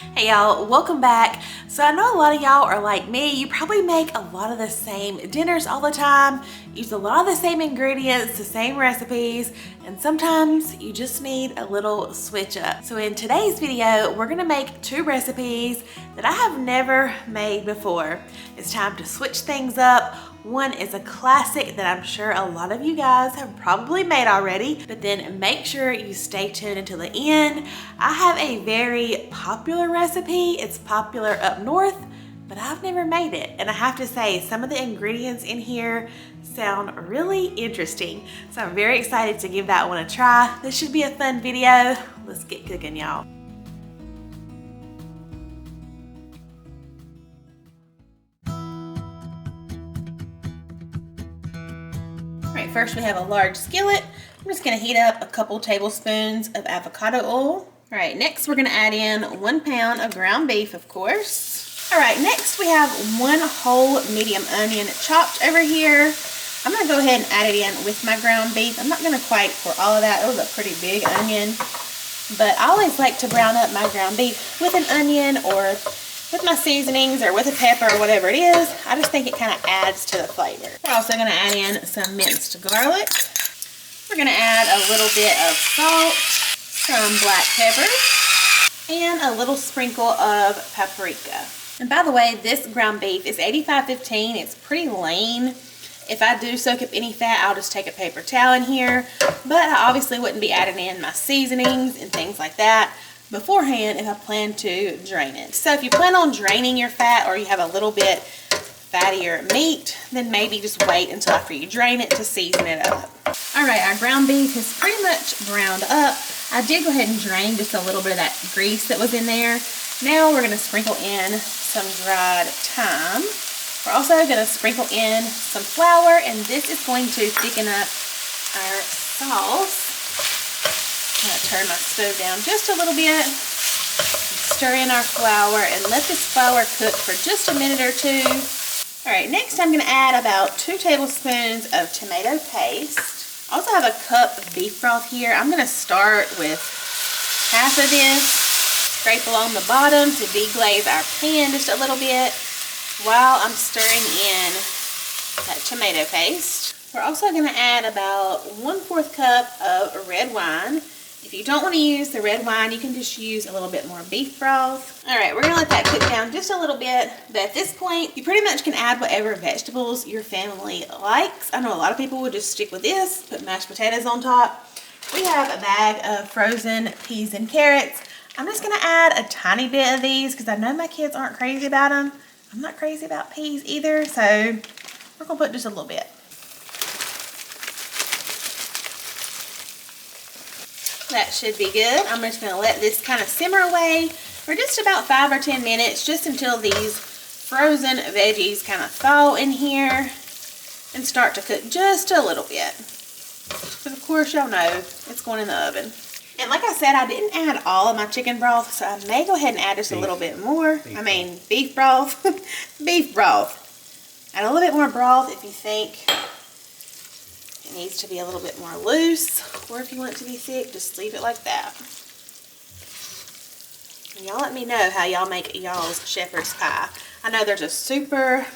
Hey y'all, welcome back. So I know a lot of y'all are like me. You probably make a lot of the same dinners all the time, use a lot of the same ingredients, the same recipes, and sometimes you just need a little switch up. So in today's video, we're gonna make two recipes that I have never made before. It's time to switch things up. One is a classic that I'm sure a lot of you guys have probably made already, but then make sure you stay tuned until the end. I have a very popular recipe. It's popular up north, but I've never made it. And I have to say, some of the ingredients in here sound really interesting. So I'm very excited to give that one a try. This should be a fun video. Let's get cooking, y'all. All right, first we have a large skillet. I'm just gonna heat up a couple tablespoons of avocado oil. All right, next we're gonna add in 1 pound of ground beef, of course. All right, next we have 1 whole medium onion chopped over here. I'm gonna go ahead and add it in with my ground beef. I'm not gonna quite pour all of that. It was a pretty big onion, but I always like to brown up my ground beef with an onion or with my seasonings or with a pepper or whatever it is. I just think it kind of adds to the flavor. We're also gonna add in some minced garlic. We're gonna add a little bit of salt, some black pepper, and a little sprinkle of paprika. And by the way, this ground beef is 85-15. It's pretty lean. If I do soak up any fat, I'll just take a paper towel in here, but I obviously wouldn't be adding in my seasonings and things like that beforehand if I plan to drain it. So if you plan on draining your fat or you have a little bit fattier meat, then maybe just wait until after you drain it to season it up. All right, our ground beef is pretty much browned up. I did go ahead and drain just a little bit of that grease that was in there. Now we're gonna sprinkle in some dried thyme. We're also gonna sprinkle in some flour, and this is going to thicken up our sauce. I'm gonna turn my stove down just a little bit, stir in our flour, and let this flour cook for just a minute or two. All right, next I'm gonna add about 2 tablespoons of tomato paste. I also have a cup of beef broth here. I'm gonna start with half of this, scrape along the bottom to deglaze our pan just a little bit while I'm stirring in that tomato paste. We're also gonna add about 1/4 cup of red wine. If you don't want to use the red wine, you can just use a little bit more beef broth. All right, we're gonna let that cook down just a little bit, but at this point, you pretty much can add whatever vegetables your family likes. I know a lot of people would just stick with this, put mashed potatoes on top. We have a bag of frozen peas and carrots. I'm just gonna add a tiny bit of these because I know my kids aren't crazy about them. I'm not crazy about peas either, so we're gonna put just a little bit. That should be good. I'm just gonna let this kind of simmer away for just about 5 or 10 minutes, just until these frozen veggies kind of thaw in here and start to cook just a little bit. But of course, y'all know it's going in the oven. And like I said, I didn't add all of my chicken broth, so I may go ahead and add just a little bit more. Beef broth. Beef broth. Add a little bit more broth if you think it needs to be a little bit more loose, or if you want it to be thick, just leave it like that. And y'all let me know how y'all make y'all's shepherd's pie. I know there's a super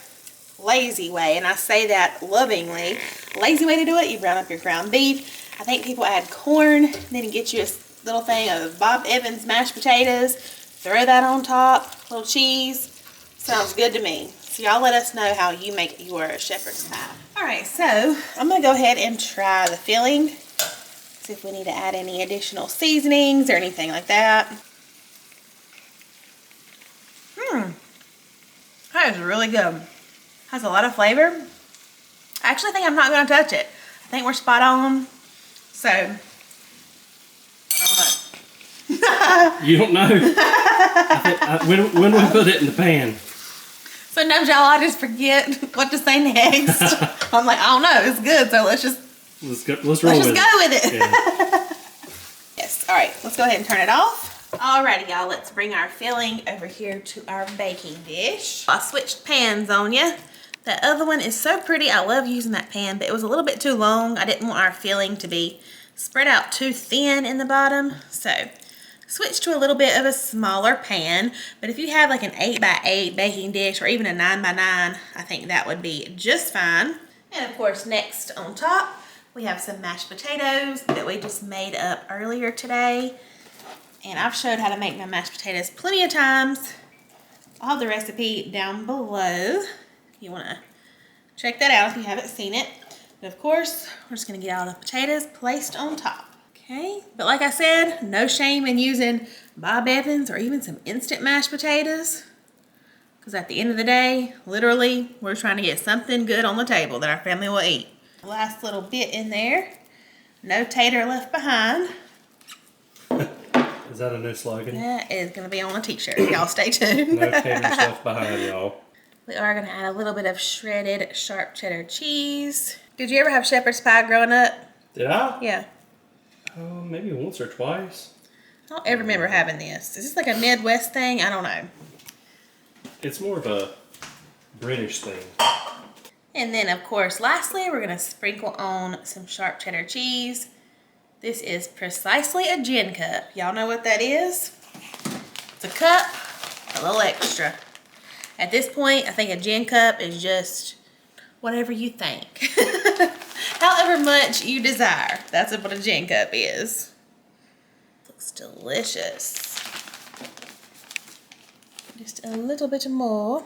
lazy way, and I say that lovingly. Lazy way to do it, you brown up your ground beef. I think people add corn, then you get you a little thing of Bob Evans mashed potatoes, throw that on top, a little cheese. Sounds good to me. So y'all let us know how you make your shepherd's pie. All right, so I'm gonna go ahead and try the filling. See if we need to add any additional seasonings or anything like that. That is really good. Has a lot of flavor. I actually think I'm not gonna touch it. I think we're spot on. So, I don't know. You don't know? When we put it in the pan? Sometimes y'all, I just forget what to say next. I'm like, I don't know, it's good, so let's just go with it. Yeah. Yes, all right, let's go ahead and turn it off. Alrighty, y'all, let's bring our filling over here to our baking dish. I switched pans on you. That other one is so pretty. I love using that pan, but it was a little bit too long. I didn't want our filling to be spread out too thin in the bottom, so switch to a little bit of a smaller pan, but if you have like an 8x8 baking dish or even a 9x9, I think that would be just fine. And of course, next on top, we have some mashed potatoes that we just made up earlier today. And I've showed how to make my mashed potatoes plenty of times. I'll have the recipe down below if you want to check that out if you haven't seen it. But of course, we're just going to get all the potatoes placed on top. Okay, but like I said, no shame in using Bob Evans or even some instant mashed potatoes. Because at the end of the day, literally, we're trying to get something good on the table that our family will eat. Last little bit in there. No tater left behind. Is that a new slogan? That is going to be on a t-shirt. Y'all stay tuned. No taters left behind, y'all. We are going to add a little bit of shredded sharp cheddar cheese. Did you ever have shepherd's pie growing up? Did I? Yeah. Maybe once or twice. I don't ever remember having this. Is this like a Midwest thing? I don't know. It's more of a British thing. And then, of course, lastly, we're going to sprinkle on some sharp cheddar cheese. This is precisely a gin cup. Y'all know what that is? It's a cup, a little extra. At this point, I think a gin cup is just whatever you think. However much you desire. That's what a gin cup is. Looks delicious. Just a little bit more.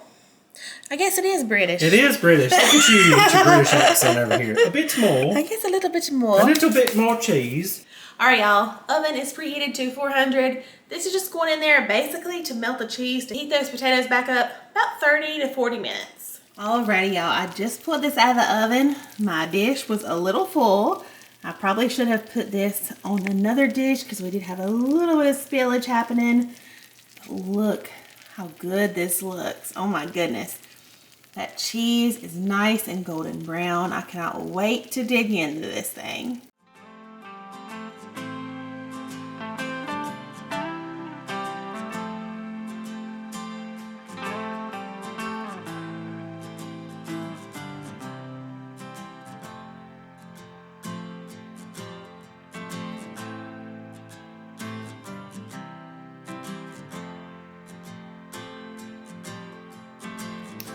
I guess it is British. It is British. Look at you with your British accent over here. A bit more. I guess a little bit more. A little bit more cheese. Alright, y'all. Oven is preheated to 400. This is just going in there basically to melt the cheese, to heat those potatoes back up about 30 to 40 minutes. Alrighty, y'all. I just pulled this out of the oven. My dish was a little full. I probably should have put this on another dish because we did have a little bit of spillage happening. Look how good this looks. Oh my goodness. That cheese is nice and golden brown. I cannot wait to dig into this thing.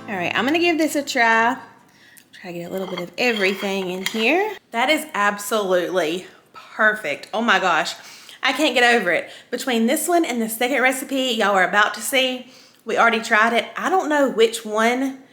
All right, I'm gonna give this a try. Try to get a little bit of everything in here. That is absolutely perfect. Oh my gosh, I can't get over it. Between this one and the second recipe y'all are about to see, we already tried it. I don't know which one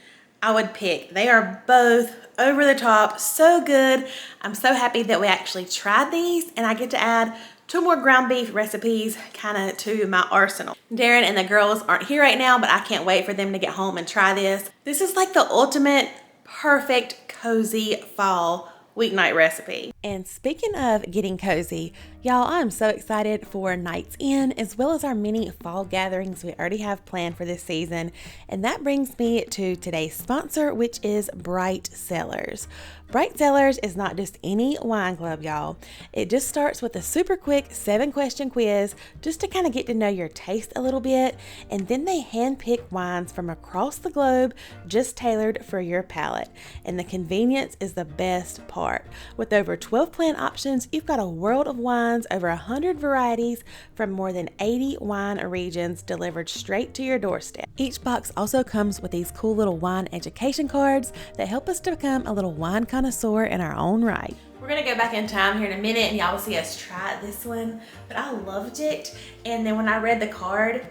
I would pick. They are both over the top, so good. I'm so happy that we actually tried these and I get to add 2 more ground beef recipes kind of to my arsenal. Darren and the girls aren't here right now, but I can't wait for them to get home and try this. This is like the ultimate perfect cozy fall weeknight recipe. And speaking of getting cozy, y'all, I'm so excited for nights in as well as our mini fall gatherings we already have planned for this season. And that brings me to today's sponsor, which is Bright Cellars. Bright Cellars is not just any wine club, y'all. It just starts with a super quick 7-question quiz just to kind of get to know your taste a little bit. And then they handpick wines from across the globe just tailored for your palate. And the convenience is the best part. With over 12 plant options, you've got a world of wines, over 100 varieties from more than 80 wine regions delivered straight to your doorstep. Each box also comes with these cool little wine education cards that help us to become a little wine connoisseur in our own right. We're gonna go back in time here in a minute and y'all will see us try this one, but I loved it. And then when I read the card,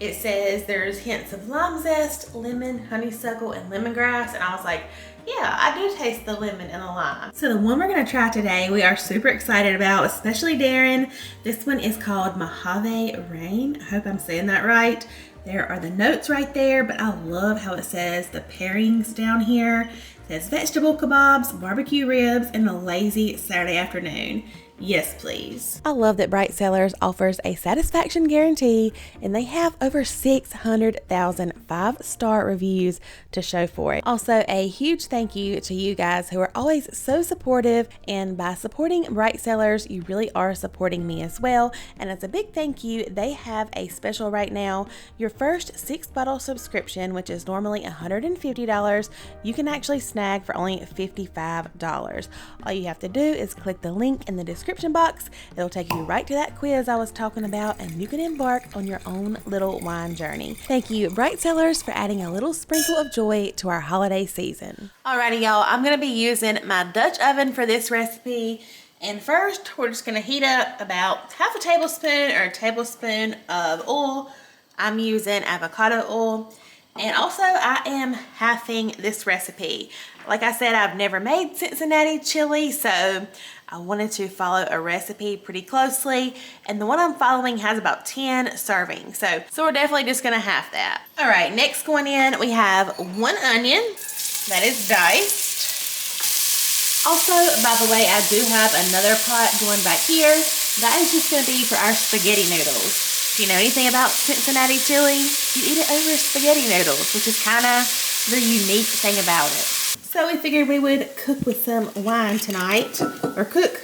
it says there's hints of lime zest, lemon, honeysuckle, and lemongrass, and I was like, yeah, I do taste the lemon and the lime. So the one we're gonna try today, we are super excited about, especially Darren. This one is called Mojave Rain. I hope I'm saying that right. There are the notes right there, but I love how it says the pairings down here. It says vegetable kebabs, barbecue ribs, and a lazy Saturday afternoon. Yes, please. I love that Bright Cellars offers a satisfaction guarantee, and they have over 600,000 5-star reviews to show for it. Also, a huge thank you to you guys who are always so supportive, and by supporting Bright Cellars, you really are supporting me as well. And as a big thank you, they have a special right now. Your first 6-bottle subscription, which is normally $150, you can actually snag for only $55. All you have to do is click the link in the description description box. It'll take you right to that quiz I was talking about, and you can embark on your own little wine journey. Thank you, Bright Cellars, for adding a little sprinkle of joy to our holiday season. Alrighty, y'all, I'm gonna be using my Dutch oven for this recipe. And first, we're just gonna heat up about half a tablespoon or a tablespoon of oil. I'm using avocado oil. And also, I am halving this recipe. Like I said, I've never made Cincinnati chili, so I wanted to follow a recipe pretty closely. And the one I'm following has about 10 servings. So we're definitely just gonna half that. All right, next going in, we have 1 onion that is diced. Also, by the way, I do have another pot going back here. That is just gonna be for our spaghetti noodles. If you know anything about Cincinnati chili, you eat it over spaghetti noodles, which is kind of the unique thing about it. So we figured we would cook with some wine tonight, or cook,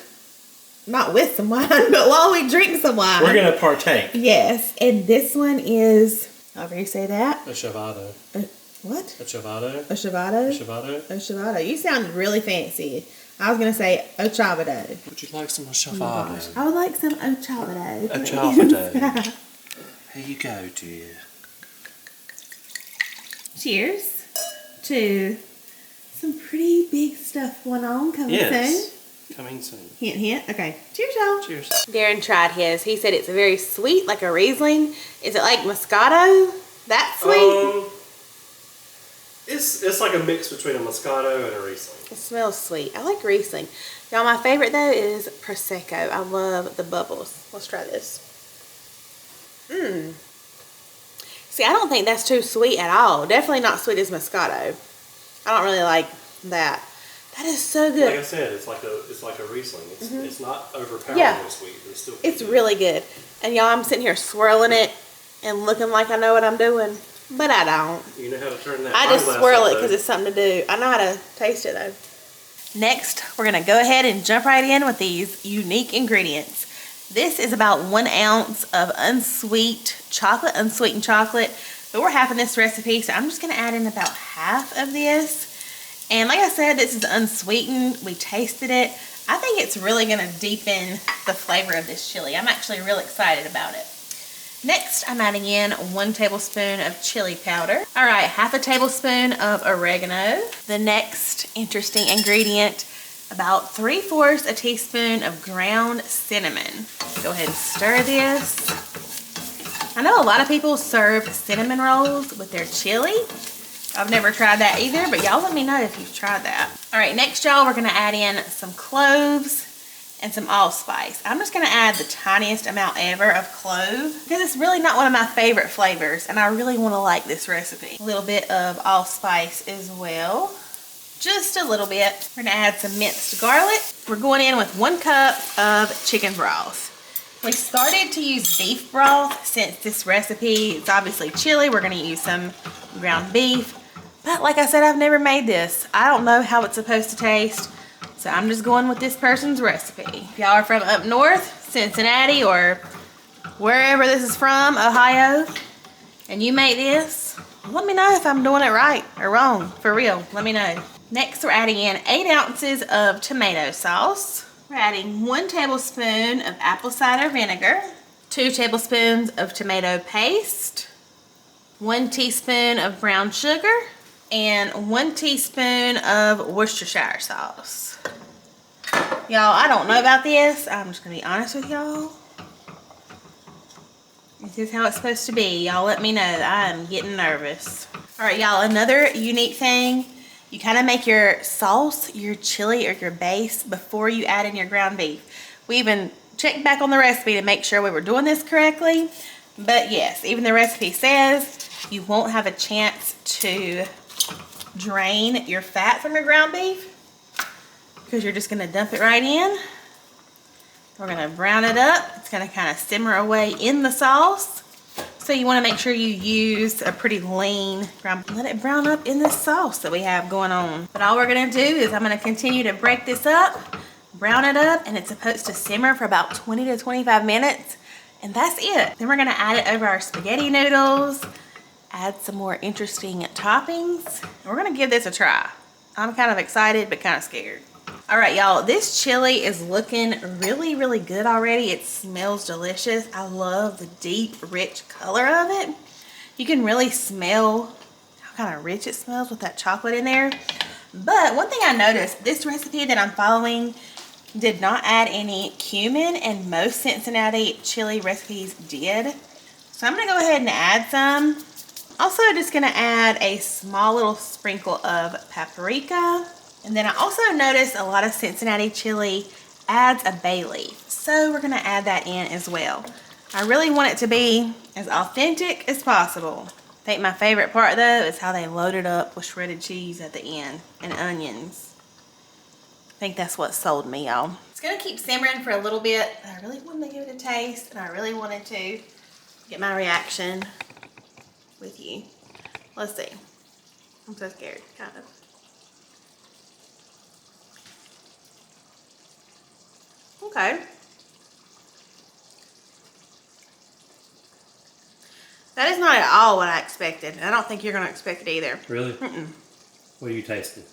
not with some wine, but while we drink some wine. We're gonna partake. Yes, and this one is, however you say that. A Shavado. What? A Shavado. A Shavado? A Shavado. A Shavado. You sound really fancy. I was going to say Ochavado. Would you like some Shavado? I would like some Ochavado. Ochavado. Here you go, dear. Cheers to some pretty big stuff going on coming soon. Coming soon. Hint, hint. Okay. Cheers, y'all. Cheers. Darren tried his. He said it's very sweet, like a Riesling. Is it like Moscato? That sweet? It's like a mix between a Moscato and a Riesling. It smells sweet. I like Riesling. Y'all, my favorite though is Prosecco. I love the bubbles. Let's try this. See, I don't think that's too sweet at all. Definitely not sweet as Moscato. I don't really like that. That is so good. Like I said, it's like a Riesling. It's not overpoweringly sweet. It's still It's really good. And y'all, I'm sitting here swirling it and looking like I know what I'm doing. But I don't. You know how to turn that. I just swirl it because it's something to do. I know how to taste it though. Next, we're going to go ahead and jump right in with these unique ingredients. This is about 1 ounce of unsweetened chocolate. But we're halving this recipe, so I'm just going to add in about half of this. And like I said, this is unsweetened. We tasted it. I think it's really going to deepen the flavor of this chili. I'm actually real excited about it. Next, I'm adding in 1 tablespoon of chili powder. All right, half a tablespoon of oregano. The next interesting ingredient, about 3/4 a teaspoon of ground cinnamon. Go ahead and stir this. I know a lot of people serve cinnamon rolls with their chili. I've never tried that either, but y'all let me know if you've tried that. All right, next, y'all, we're gonna add in some cloves and some allspice. I'm just gonna add the tiniest amount ever of clove because it's really not one of my favorite flavors and I really wanna like this recipe. A little bit of allspice as well. Just a little bit. We're gonna add some minced garlic. We're going in with 1 cup of chicken broth. We started to use beef broth since this recipe is obviously chili. We're gonna use some ground beef. But like I said, I've never made this. I don't know how it's supposed to taste. So I'm just going with this person's recipe. If y'all are from up north, Cincinnati, or wherever this is from, Ohio, and you make this, let me know if I'm doing it right or wrong. For real, let me know. Next, we're adding in 8 ounces of tomato sauce. We're adding 1 tablespoon of apple cider vinegar, 2 tablespoons of tomato paste, 1 teaspoon of brown sugar, and 1 teaspoon of Worcestershire sauce. Y'all, I don't know about this. I'm just gonna be honest with y'all. This is how it's supposed to be. Y'all let me know. I am getting nervous. All right, y'all, another unique thing. You kind of make your sauce, your chili, or your base before you add in your ground beef. We even checked back on the recipe to make sure we were doing this correctly. But yes, even the recipe says you won't have a chance to drain your fat from your ground beef because you're just gonna dump it right in. We're gonna brown it up. It's gonna kind of simmer away in the sauce. So you wanna make sure you use a pretty lean ground. Let it brown up in this sauce that we have going on. But all we're gonna do is I'm gonna continue to break this up, brown it up, and it's supposed to simmer for about 20 to 25 minutes. And that's it. Then we're gonna add it over our spaghetti noodles, add some more interesting toppings. We're gonna give this a try. I'm kind of excited, but kind of scared. All right, y'all, this chili is looking really, really good already. It smells delicious. I love the deep, rich color of it. You can really smell how kind of rich it smells with that chocolate in there. But one thing I noticed, this recipe that I'm following did not add any cumin, and most Cincinnati chili recipes did. So I'm gonna go ahead and add some. Also just gonna add a small little sprinkle of paprika. And then I also noticed a lot of Cincinnati chili adds a bay leaf. So we're gonna add that in as well. I really want it to be as authentic as possible. I think my favorite part though is how they load it up with shredded cheese at the end and onions. I think that's what sold me, y'all. It's gonna keep simmering for a little bit. I really wanted to give it a taste, and I really wanted to get my reaction with you. Let's see. I'm so scared, kind of. Okay. That is not at all what I expected. I don't think you're going to expect it either. Really? Mm-mm. What are you tasting?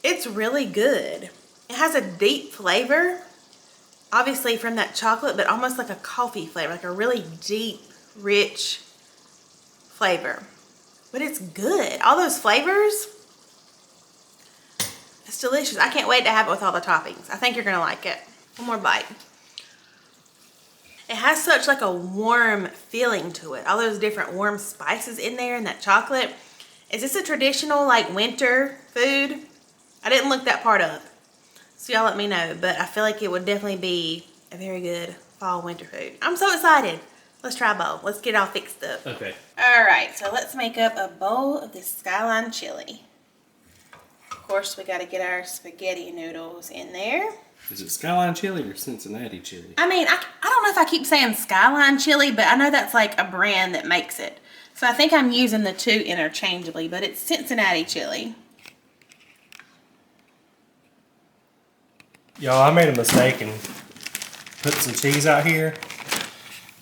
It's really good. It has a deep flavor, obviously from that chocolate, but almost like a coffee flavor, like a really deep, rich flavor. But it's good. All those flavors, it's delicious. I can't wait to have it with all the toppings. I think you're going to like it. One more bite. It has such like a warm feeling to it. All those different warm spices in there and that chocolate. Is this a traditional like winter food? I didn't look that part up. So y'all let me know. But I feel like it would definitely be a very good fall winter food. I'm so excited. Let's try a bowl. Let's get it all fixed up. Okay. All right, so let's make up a bowl of this skyline chili. Of course, we got to get our spaghetti noodles in there. Is it Skyline Chili or Cincinnati Chili? I mean, I don't know if I keep saying Skyline Chili, but I know that's like a brand that makes it. So I think I'm using the two interchangeably, but it's Cincinnati Chili. Y'all, I made a mistake and put some cheese out here.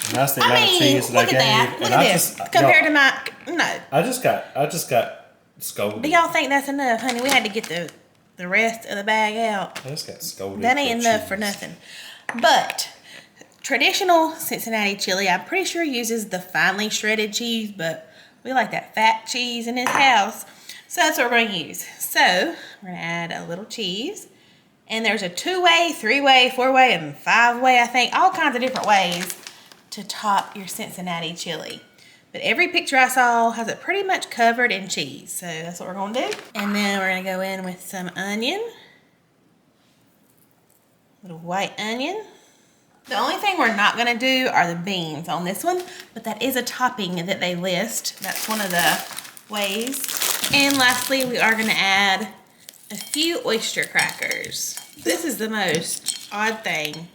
And that's the amount of cheese that I gave. Look at this. Compared to my, no. I just got scolded. Do y'all think that's enough, honey? We had to get the rest of the bag out. I just got scolded. That ain't enough for nothing. But traditional Cincinnati chili, I'm pretty sure uses the finely shredded cheese, but we like that fat cheese in this house. So that's what we're going to use. So we're going to add a little cheese. And there's a 2-way, 3-way, 4-way, and 5-way, I think. All kinds of different ways to top your Cincinnati chili. But every picture I saw has it pretty much covered in cheese. So that's what we're going to do. And then we're going to go in with some onion. Little white onion. The only thing we're not going to do are the beans on this one. But that is a topping that they list. That's one of the ways. And lastly, we are going to add a few oyster crackers. This is the most odd thing,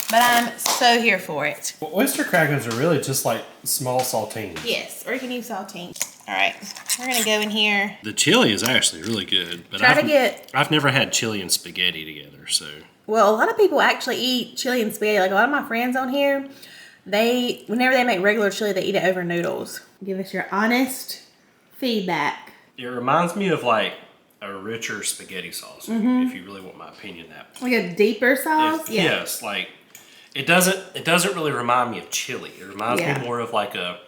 but I'm so here for it. Well, oyster crackers are really just like small saltines. Yes, or you can use saltines. All right, we're gonna go in here. The chili is actually really good, but I've never had chili and spaghetti together, so. Well, a lot of people actually eat chili and spaghetti. Like a lot of my friends on here, whenever they make regular chili, they eat it over noodles. Give us your honest feedback. It reminds me of like a richer spaghetti sauce, if you really want my opinion. That like a deeper sauce. Yes, like it doesn't really remind me of chili. It reminds me more of like a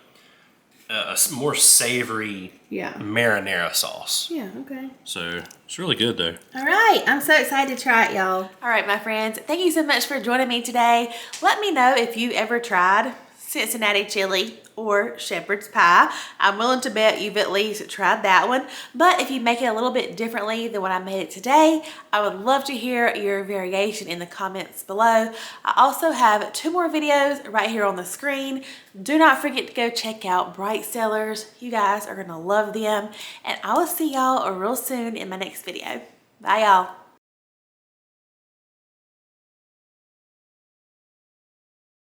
more savory marinara sauce. Yeah, okay. So it's really good though. All right, I'm so excited to try it, y'all. All right, my friends, thank you so much for joining me today. Let me know if you ever tried Cincinnati chili or shepherd's pie. I'm willing to bet you've at least tried that one. But if you make it a little bit differently than what I made it today, I would love to hear your variation in the comments below. I also have 2 more videos right here on the screen. Do not forget to go check out Bright Cellars. You guys are gonna love them. And I will see y'all real soon in my next video. Bye, y'all.